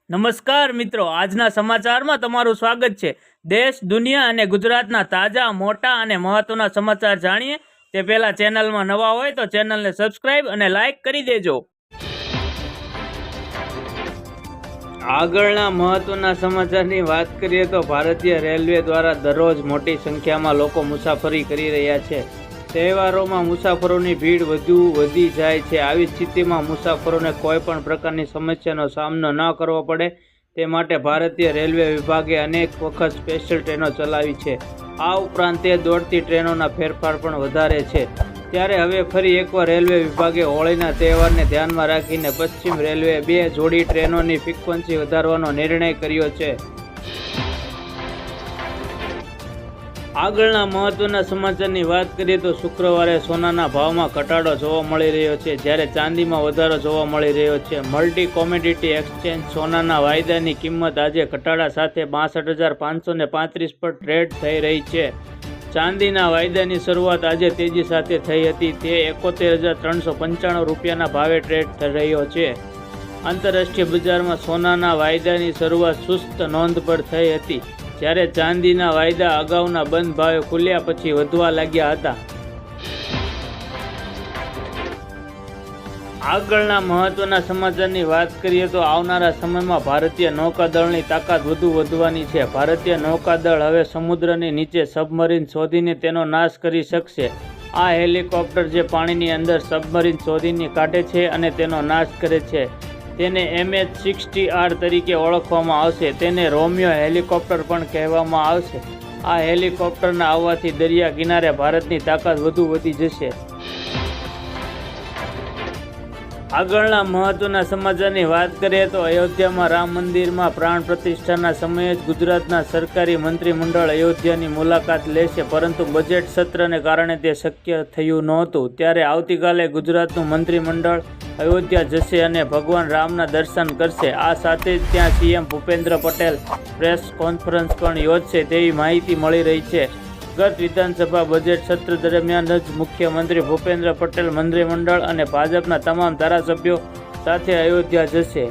નમસ્કાર મિત્રો, આજના સમાચારમાં તમારું સ્વાગત છે। દેશ, દુનિયા અને ગુજરાતના તાજા, મોટા અને મહત્વના સમાચાર જાણીએ તે પહેલા ચેનલમાં નવા હોય તો ચેનલને સબસ્ક્રાઇબ અને લાઇક કરી દેજો। આગળના મહત્વના સમાચારની વાત કરીએ તો ભારતીય રેલવે દ્વારા દરરોજ મોટી સંખ્યામાં લોકો મુસાફરી કરી રહ્યા છે। તહેવારોમાં મુસાફરોની ભીડ વધી જાય છે। આવી સ્થિતિમાં મુસાફરોને કોઈ પણ પ્રકારની સમસ્યાનો સામનો ન કરવો પડે તે માટે ભારતીય રેલવે વિભાગે અનેક વખત સ્પેશિયલ ટ્રેનો ચલાવી છે। આ ઉપરાંત તે દોડતી ટ્રેનોના ફેરફાર પણ વધારે છે। ત્યારે હવે ફરી એકવાર રેલવે વિભાગે હોળીના તહેવારને ધ્યાનમાં રાખીને પશ્ચિમ રેલવે 2 જોડી ટ્રેનોની ફ્રીક્વન્સી વધારવાનો નિર્ણય કર્યો છે। આગળના મહત્વના સમાચારની વાત કરીએ તો શુક્રવારે સોનાના ભાવમાં ઘટાડો જોવા મળી રહ્યો છે, જ્યારે ચાંદીમાં વધારો જોવા મળી રહ્યો છે। મલ્ટી કોમોડિટી એક્સચેન્જ સોનાના વાયદાની કિંમત આજે ઘટાડા સાથે 62,535 પર ટ્રેડ થઈ રહી છે। ચાંદીના વાયદાની શરૂઆત આજે તેજી સાથે થઈ હતી, તે 71,395 રૂપિયાના ભાવે ટ્રેડ થઈ રહ્યો છે। આંતરરાષ્ટ્રીય બજારમાં સોનાના વાયદાની શરૂઆત સુસ્ત નોંધ પર થઈ હતી, જ્યારે ચાંદીના વાયદા અગાઉના બંધ ભાવે ખુલ્યા પછી વધવા લાગ્યા હતા। આગળના મહત્વના સમાચારની વાત કરીએ તો આવનારા સમયમાં ભારતીય નૌકાદળની તાકાત વધવાની છે। ભારતીય નૌકાદળ હવે સમુદ્રની નીચે સબમરીન શોધીને તેનો નાશ કરી શકશે। આ હેલિકોપ્ટર જે પાણીની અંદર સબમરીન શોધીને કાઢે છે અને તેનો નાશ કરે છે તેને MH-60R તરીકે ઓળખવામાં આવશે। તેને રોમિયો હેલિકોપ્ટર પણ કહેવામાં આવશે। આ હેલિકોપ્ટરના આવવાથી દરિયા કિનારે ભારતની તાકાત વધી જશે। આગળના મહત્વના સમાચારની વાત કરીએ તો અયોધ્યામાં રામ મંદિરમાં પ્રાણ પ્રતિષ્ઠાના સમયે જ ગુજરાતના સરકારી મંત્રીમંડળ અયોધ્યાની મુલાકાત લેશે, પરંતુ બજેટ સત્રને કારણે તે શક્ય થયું નહોતું। ત્યારે આવતીકાલે ગુજરાતનું મંત્રીમંડળ અયોધ્યા જશે અને ભગવાન રામના દર્શન કરશે। આ સાથે જ ત્યાં CM Bhupendra Patel press conference પણ યોજશે તેવી માહિતી મળી રહી છે। ગત વિધાનસભા બજેટ સત્ર દરમિયાન જ મુખ્યમંત્રી ભૂપેન્દ્ર પટેલ મંત્રીમંડળ અને ભાજપના તમામ ધારાસભ્યો સાથે અયોધ્યા જશે।